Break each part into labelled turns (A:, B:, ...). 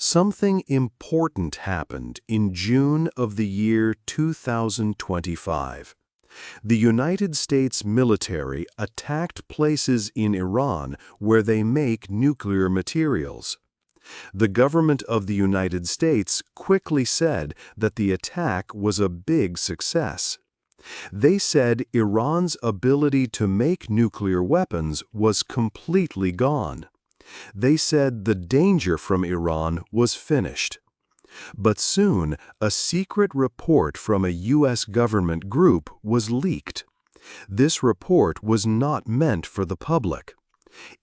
A: Something important happened in June of the year 2025. The United States military attacked places in Iran where they make nuclear materials. The government of the United States quickly said that the attack was a big success. They said Iran's ability to make nuclear weapons was completely gone. They said the danger from Iran was finished. But soon, a secret report from a U.S. government group was leaked. This report was not meant for the public.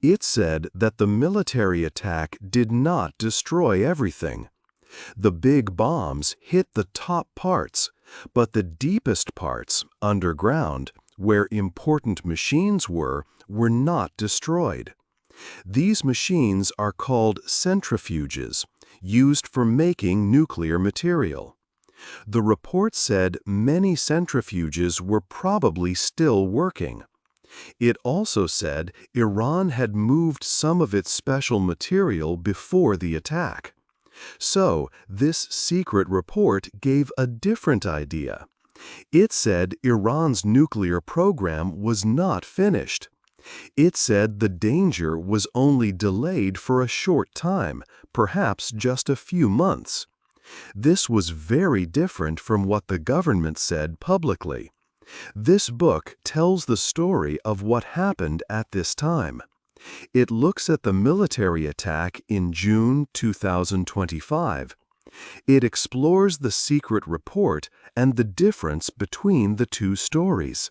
A: It said that the military attack did not destroy everything. The big bombs hit the top parts, but the deepest parts, underground, where important machines were not destroyed. These machines are called centrifuges, used for making nuclear material. The report said many centrifuges were probably still working. It also said Iran had moved some of its special material before the attack. So, this secret report gave a different idea. It said Iran's nuclear program was not finished. It said the danger was only delayed for a short time, perhaps just a few months. This was very different from what the government said publicly. This book tells the story of what happened at this time. It looks at the military attack in June 2025. It explores the secret report and the difference between the two stories.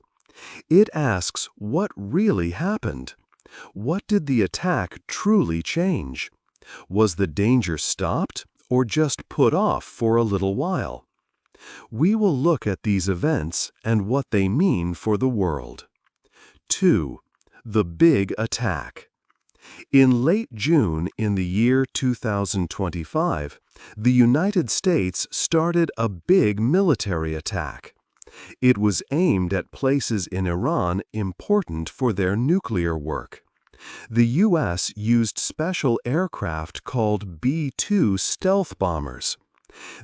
A: It asks what really happened. What did the attack truly change? Was the danger stopped or just put off for a little while? We will look at these events and what they mean for the world. 2. The Big Attack. In late June in the year 2025, the United States started a big military attack. It was aimed at places in Iran important for their nuclear work. The U.S. used special aircraft called B-2 stealth bombers.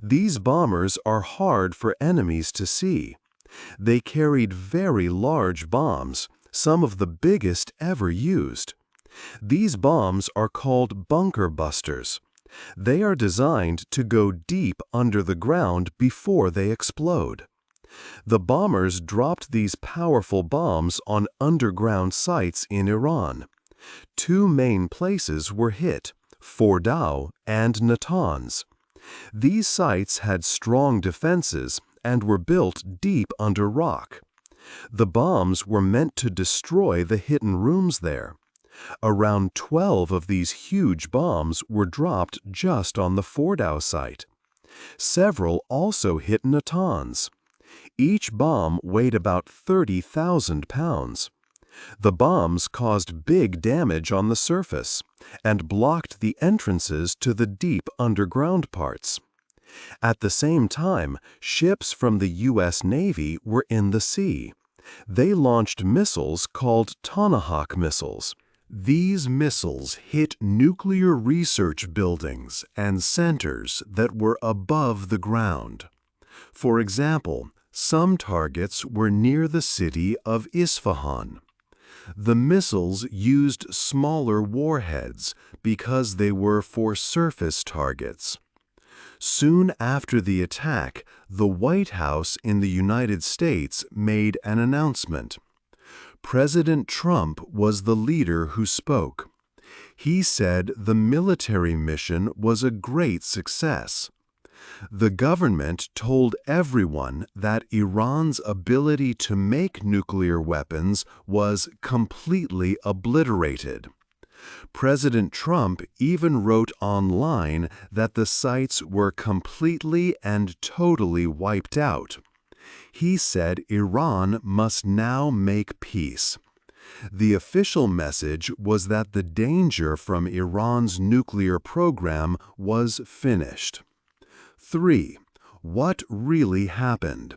A: These bombers are hard for enemies to see. They carried very large bombs, some of the biggest ever used. These bombs are called bunker busters. They are designed to go deep under the ground before they explode. The bombers dropped these powerful bombs on underground sites in Iran. Two main places were hit, Fordow and Natanz. These sites had strong defenses and were built deep under rock. The bombs were meant to destroy the hidden rooms there. Around 12 of these huge bombs were dropped just on the Fordow site. Several also hit Natanz. Each bomb weighed about 30,000 pounds. The bombs caused big damage on the surface and blocked the entrances to the deep underground parts. At the same time, ships from the U.S. Navy were in the sea. They launched missiles called Tomahawk missiles. These missiles hit nuclear research buildings and centers that were above the ground. For example, some targets were near the city of Isfahan. The missiles used smaller warheads because they were for surface targets. Soon after the attack, the White House in the United States made an announcement. President Trump was the leader who spoke. He said the military mission was a great success. The government told everyone that Iran's ability to make nuclear weapons was completely obliterated. President Trump even wrote online that the sites were completely and totally wiped out. He said Iran must now make peace. The official message was that the danger from Iran's nuclear program was finished. 3. What really happened?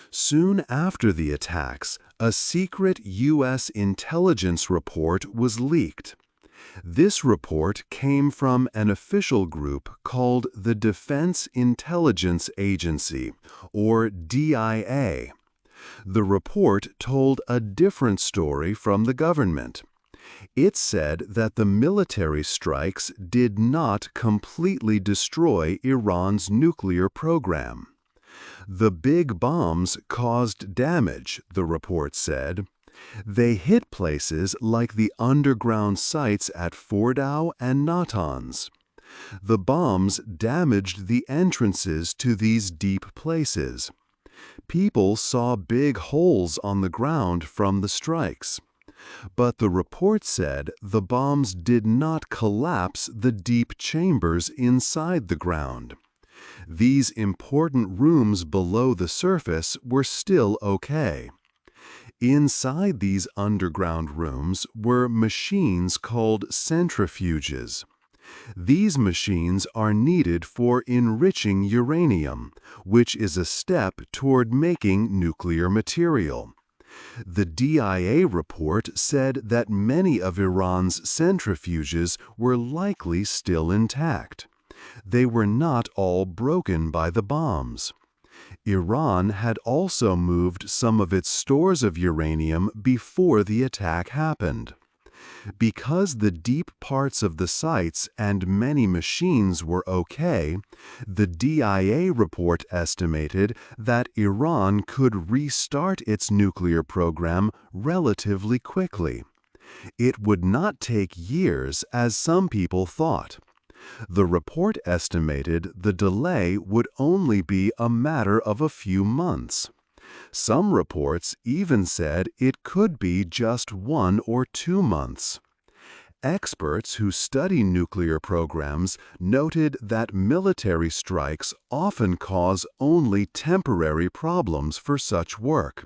A: Soon after the attacks, a secret U.S. intelligence report was leaked. This report came from an official group called the Defense Intelligence Agency, or DIA. The report told a different story from the government. It said that the military strikes did not completely destroy Iran's nuclear program. The big bombs caused damage, the report said. They hit places like the underground sites at Fordow and Natanz. The bombs damaged the entrances to these deep places. People saw big holes on the ground from the strikes. But the report said the bombs did not collapse the deep chambers inside the ground. These important rooms below the surface were still okay. Inside these underground rooms were machines called centrifuges. These machines are needed for enriching uranium, which is a step toward making nuclear material. The DIA report said that many of Iran's centrifuges were likely still intact. They were not all broken by the bombs. Iran had also moved some of its stores of uranium before the attack happened. Because the deep parts of the sites and many machines were okay, the DIA report estimated that Iran could restart its nuclear program relatively quickly. It would not take years, as some people thought. The report estimated the delay would only be a matter of a few months. Some reports even said it could be just 1 or 2 months. Experts who study nuclear programs noted that military strikes often cause only temporary problems for such work.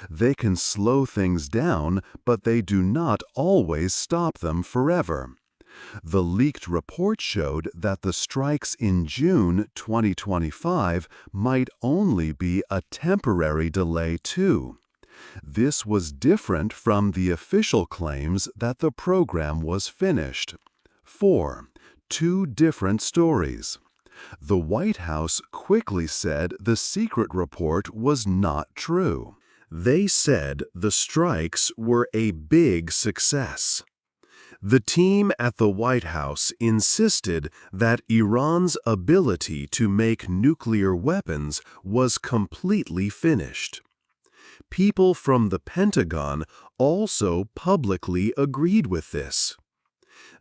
A: They can slow things down, but they do not always stop them forever. The leaked report showed that the strikes in June 2025 might only be a temporary delay too. This was different from the official claims that the program was finished. 4. Two different stories. The White House quickly said the secret report was not true. They said the strikes were a big success. The team at the White House insisted that Iran's ability to make nuclear weapons was completely finished. People from the Pentagon also publicly agreed with this.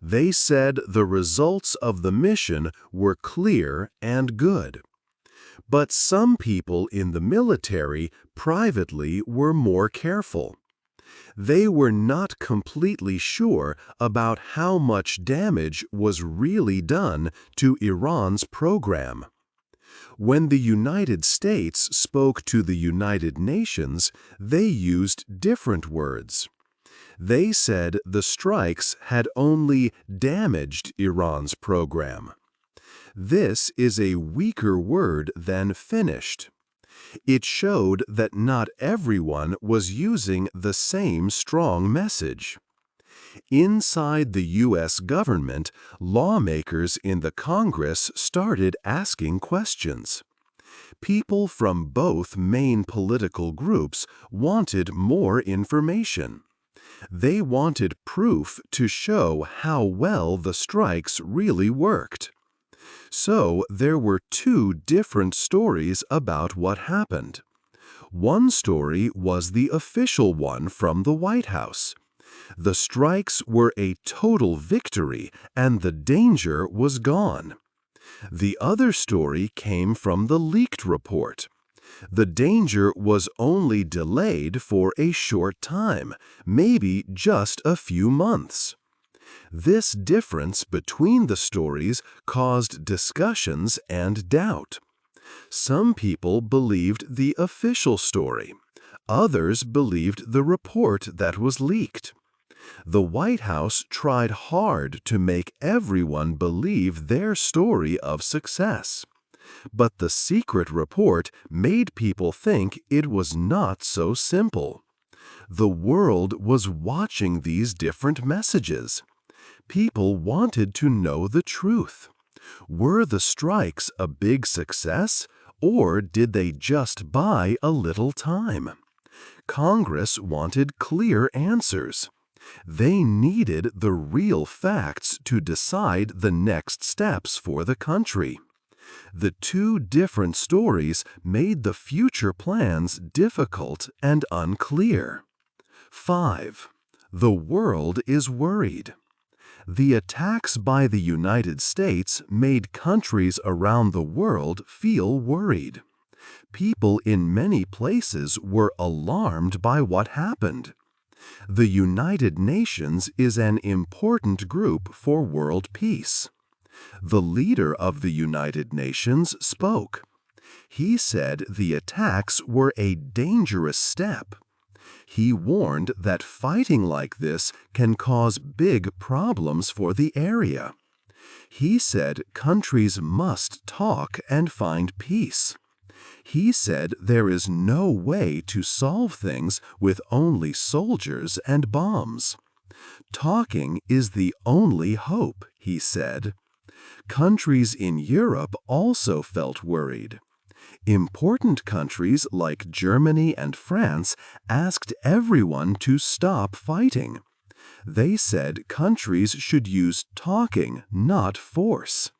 A: They said the results of the mission were clear and good. But some people in the military privately were more careful. They were not completely sure about how much damage was really done to Iran's program. When the United States spoke to the United Nations, they used different words. They said the strikes had only damaged Iran's program. This is a weaker word than finished. It showed that not everyone was using the same strong message. Inside the U.S. government, lawmakers in the Congress started asking questions. People from both main political groups wanted more information. They wanted proof to show how well the strikes really worked. So there were 2 different stories about what happened. One story was the official one from the White House. The strikes were a total victory and the danger was gone. The other story came from the leaked report. The danger was only delayed for a short time, maybe just a few months. This difference between the stories caused discussions and doubt. Some people believed the official story. Others believed the report that was leaked. The White House tried hard to make everyone believe their story of success. But the secret report made people think it was not so simple. The world was watching these different messages. People wanted to know the truth. Were the strikes a big success, or did they just buy a little time? Congress wanted clear answers. They needed the real facts to decide the next steps for the country. The two different stories made the future plans difficult and unclear. 5. The world is worried. The attacks by the United States made countries around the world feel worried. People in many places were alarmed by what happened. The United Nations is an important group for world peace. The leader of the United Nations spoke. He said the attacks were a dangerous step. He warned that fighting like this can cause big problems for the area. He said countries must talk and find peace. He said there is no way to solve things with only soldiers and bombs. Talking is the only hope, he said. Countries in Europe also felt worried. Important countries like Germany and France asked everyone to stop fighting. They said countries should use talking, not force.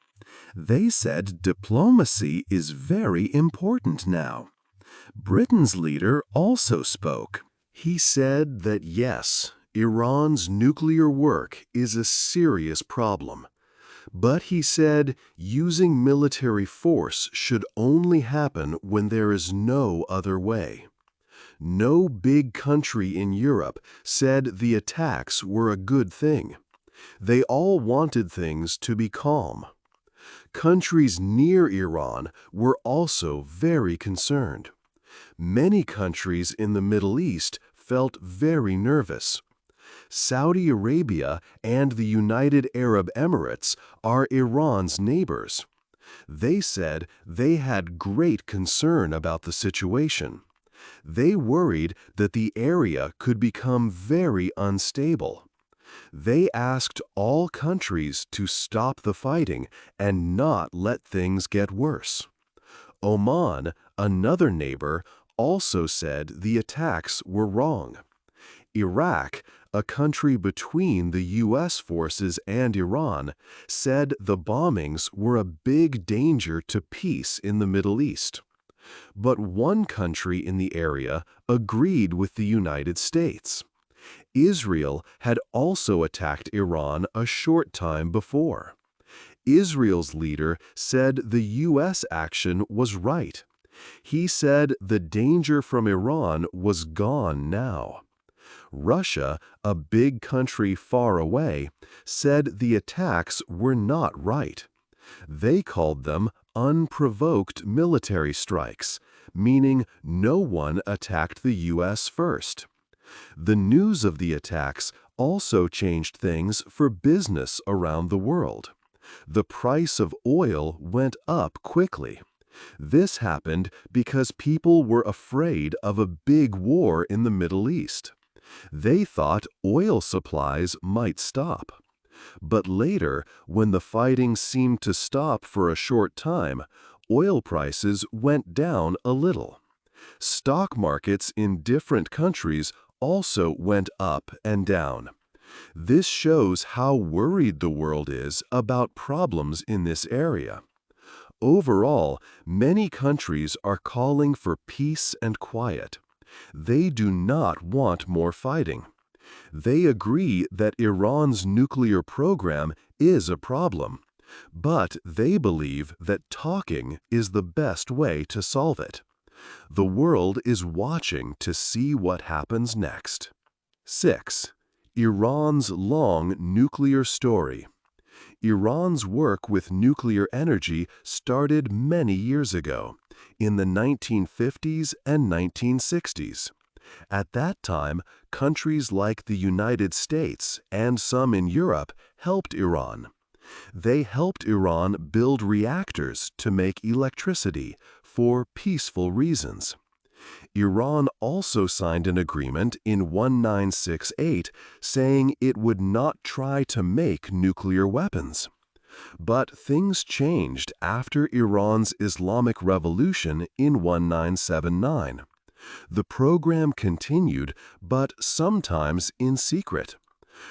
A: They said diplomacy is very important now. Britain's leader also spoke. He said that yes, Iran's nuclear work is a serious problem. But he said using military force should only happen when there is no other way. No big country in Europe said the attacks were a good thing. They all wanted things to be calm. Countries near Iran were also very concerned. Many countries in the Middle East felt very nervous. Saudi Arabia and the United Arab Emirates are Iran's neighbors. They said they had great concern about the situation. They worried that the area could become very unstable. They asked all countries to stop the fighting and not let things get worse. Oman, another neighbor, also said the attacks were wrong. Iraq, a country between the U.S. forces and Iran, said the bombings were a big danger to peace in the Middle East. But one country in the area agreed with the United States. Israel had also attacked Iran a short time before. Israel's leader said the U.S. action was right. He said the danger from Iran was gone now. Russia, a big country far away, said the attacks were not right. They called them unprovoked military strikes, meaning no one attacked the U.S. first. The news of the attacks also changed things for business around the world. The price of oil went up quickly. This happened because people were afraid of a big war in the Middle East. They thought oil supplies might stop. But later, when the fighting seemed to stop for a short time, oil prices went down a little. Stock markets in different countries also went up and down. This shows how worried the world is about problems in this area. Overall, many countries are calling for peace and quiet. They do not want more fighting. They agree that Iran's nuclear program is a problem, but they believe that talking is the best way to solve it. The world is watching to see what happens next. 6. Iran's long nuclear story. Iran's work with nuclear energy started many years ago, in the 1950s and 1960s. At that time, countries like the United States and some in Europe helped Iran. They helped Iran build reactors to make electricity for peaceful reasons. Iran also signed an agreement in 1968 saying it would not try to make nuclear weapons. But things changed after Iran's Islamic Revolution in 1979. The program continued, but sometimes in secret.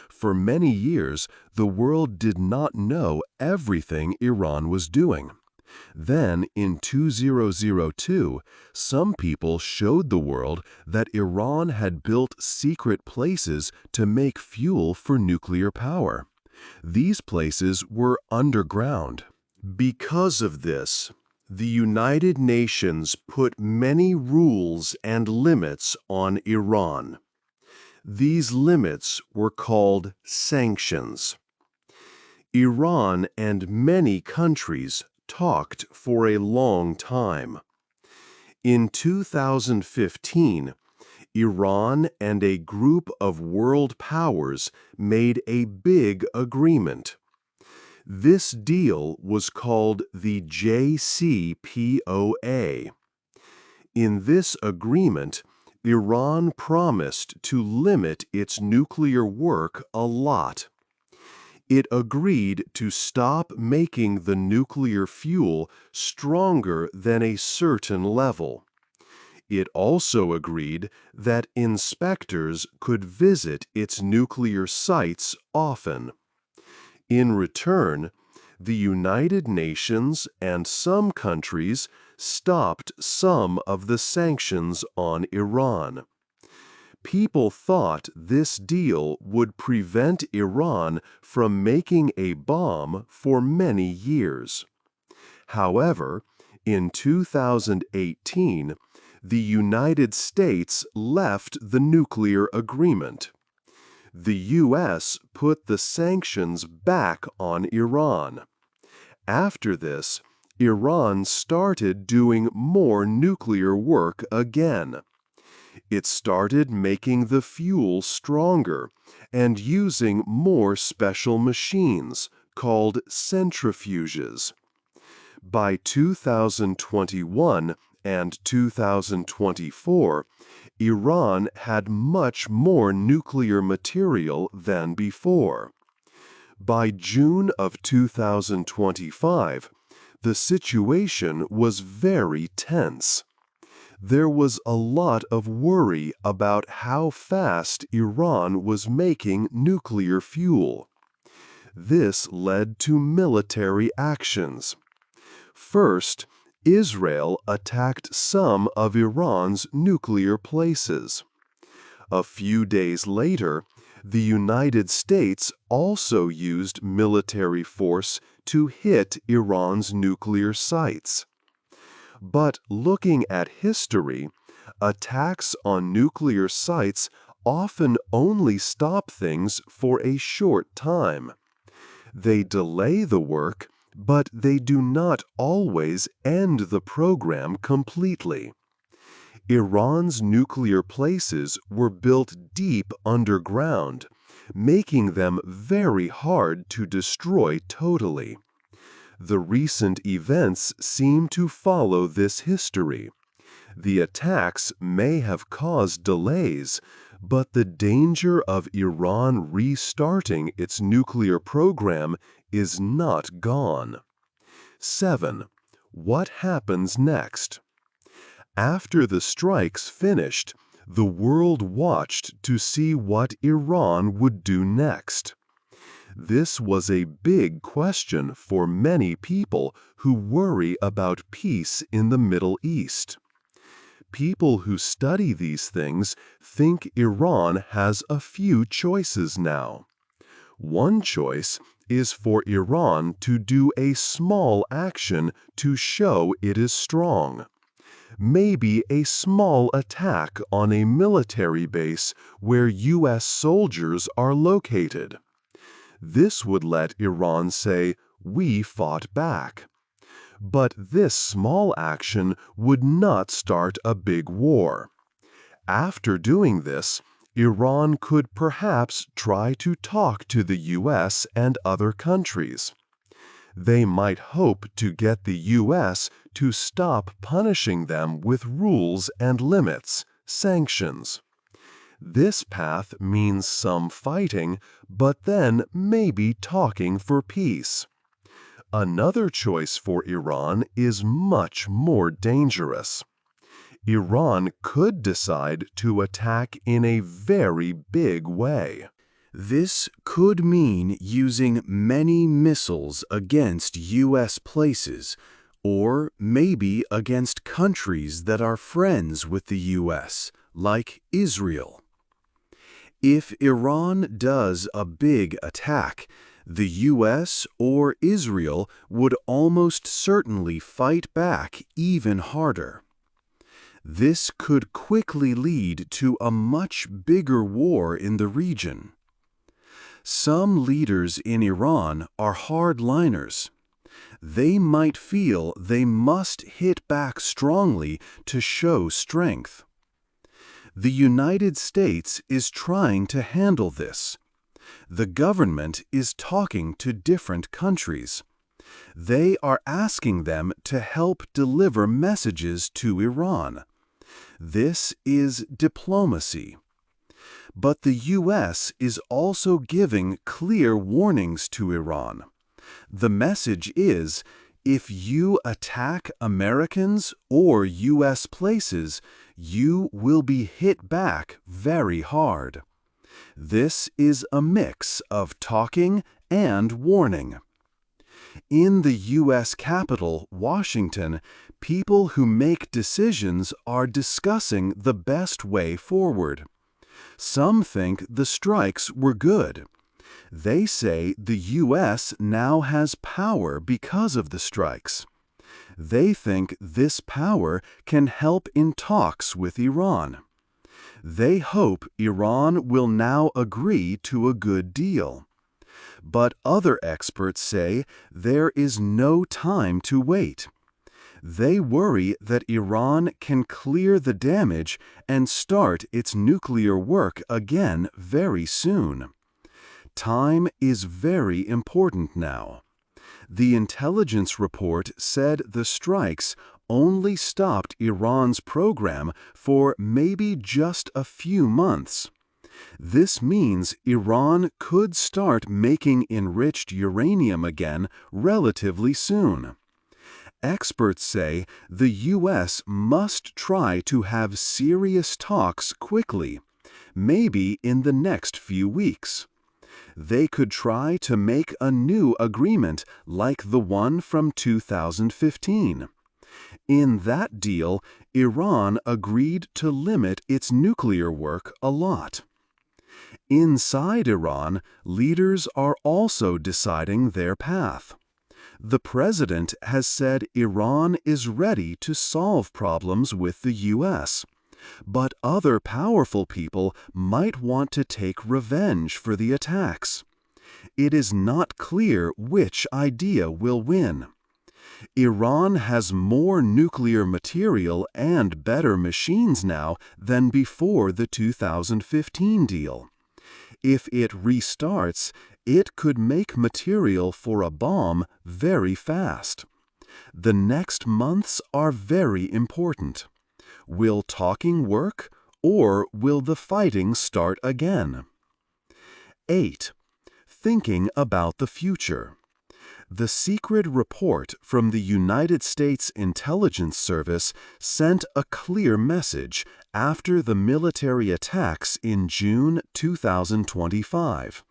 A: For many years, the world did not know everything Iran was doing. Then, in 2002, some people showed the world that Iran had built secret places to make fuel for nuclear power. These places were underground. Because of this, the United Nations put many rules and limits on Iran. These limits were called sanctions. Iran and many countries talked for a long time. In 2015, Iran and a group of world powers made a big agreement. This deal was called the JCPOA. In this agreement, Iran promised to limit its nuclear work a lot. It agreed to stop making the nuclear fuel stronger than a certain level. It also agreed that inspectors could visit its nuclear sites often. In return, the United Nations and some countries stopped some of the sanctions on Iran. People thought this deal would prevent Iran from making a bomb for many years. However, in 2018, the United States left the nuclear agreement. The U.S. put the sanctions back on Iran. After this, Iran started doing more nuclear work again. It started making the fuel stronger and using more special machines called centrifuges. By 2021 and 2024, Iran had much more nuclear material than before. By June of 2025, the situation was very tense. There was a lot of worry about how fast Iran was making nuclear fuel. This led to military actions. First, Israel attacked some of Iran's nuclear places. A few days later, the United States also used military force to hit Iran's nuclear sites. But looking at history, attacks on nuclear sites often only stop things for a short time. They delay the work, but they do not always end the program completely. Iran's nuclear places were built deep underground, making them very hard to destroy totally. The recent events seem to follow this history. The attacks may have caused delays, but the danger of Iran restarting its nuclear program is not gone. 7. What happens next? After the strikes finished, the world watched to see what Iran would do next. This was a big question for many people who worry about peace in the Middle East. People who study these things think Iran has a few choices now. One choice is for Iran to do a small action to show it is strong. Maybe a small attack on a military base where U.S. soldiers are located. This would let Iran say, "We fought back." But this small action would not start a big war. After doing this, Iran could perhaps try to talk to the U.S. and other countries. They might hope to get the U.S. to stop punishing them with rules and limits, sanctions. This path means some fighting, but then maybe talking for peace. Another choice for Iran is much more dangerous. Iran could decide to attack in a very big way. This could mean using many missiles against U.S. places, or maybe against countries that are friends with the U.S., like Israel. If Iran does a big attack, the U.S. or Israel would almost certainly fight back even harder. This could quickly lead to a much bigger war in the region. Some leaders in Iran are hardliners. They might feel they must hit back strongly to show strength. The United States is trying to handle this. The government is talking to different countries. They are asking them to help deliver messages to Iran. This is diplomacy. But the U.S. is also giving clear warnings to Iran. The message is, if you attack Americans or U.S. places, you will be hit back very hard. This is a mix of talking and warning. In the U.S. Capitol, Washington, people who make decisions are discussing the best way forward. Some think the strikes were good. They say the U.S. now has power because of the strikes. They think this power can help in talks with Iran. They hope Iran will now agree to a good deal. But other experts say there is no time to wait. They worry that Iran can clear the damage and start its nuclear work again very soon. Time is very important now. The intelligence report said the strikes only stopped Iran's program for maybe just a few months. This means Iran could start making enriched uranium again relatively soon. Experts say the U.S. must try to have serious talks quickly, maybe in the next few weeks. They could try to make a new agreement like the one from 2015. In that deal, Iran agreed to limit its nuclear work a lot. Inside Iran, leaders are also deciding their path. The president has said Iran is ready to solve problems with the U.S., but other powerful people might want to take revenge for the attacks. It is not clear which idea will win. Iran has more nuclear material and better machines now than before the 2015 deal. If it restarts, it could make material for a bomb very fast. The next months are very important. Will talking work, or will the fighting start again? 8. Thinking about the future. The secret report from the United States Intelligence Service sent a clear message after the military attacks in June 2025.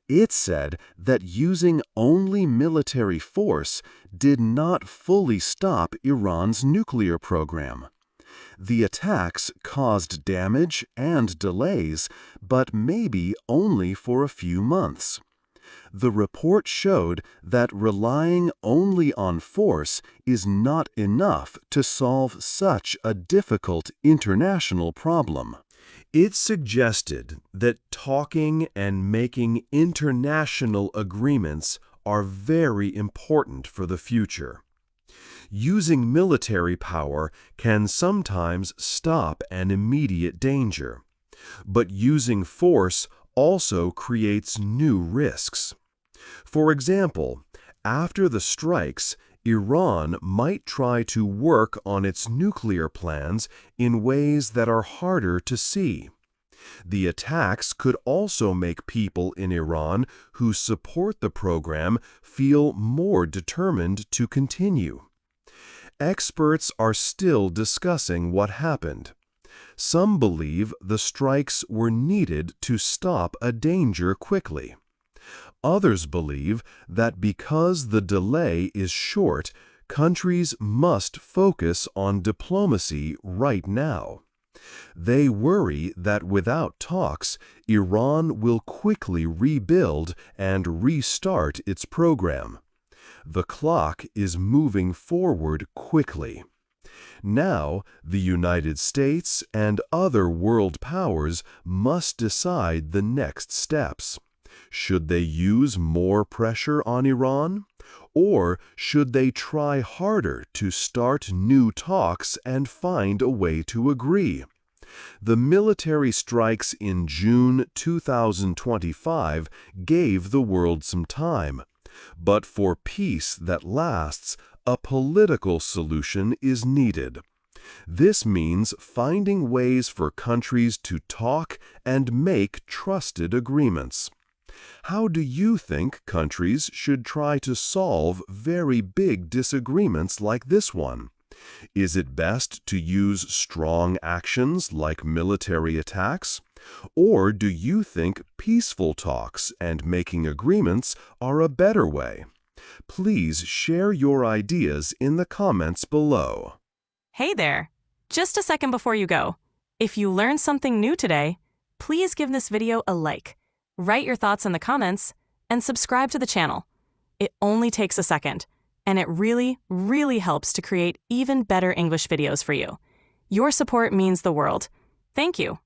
A: It said that using only military force did not fully stop Iran's nuclear program. The attacks caused damage and delays, but maybe only for a few months. The report showed that relying only on force is not enough to solve such a difficult international problem. It suggested that talking and making international agreements are very important for the future. Using military power can sometimes stop an immediate danger, but using force also creates new risks. For example, After the strikes, Iran might try to work on its nuclear plans in ways that are harder to see. The attacks could also make people in Iran who support the program feel more determined to continue. Experts are still discussing what happened. Some believe the strikes were needed to stop a danger quickly. Others believe that because the delay is short, countries must focus on diplomacy right now. They worry that without talks, Iran will quickly rebuild and restart its program. The clock is moving forward quickly. Now, the United States and other world powers must decide the next steps. Should they use more pressure on Iran? Or should they try harder to start new talks and find a way to agree? The military strikes in June 2025 gave the world some time. But for peace that lasts, a political solution is needed. This means finding ways for countries to talk and make trusted agreements. How do you think countries should try to solve very big disagreements like this one? Is it best to use strong actions like military attacks? Or do you think peaceful talks and making agreements are a better way? Please share your ideas in the comments below.
B: Hey there! Just a second before you go. If you learned something new today, please give this video a like, write your thoughts in the comments, and subscribe to the channel. It only takes a second, and it really, really helps to create even better English videos for you. Your support means the world. Thank you.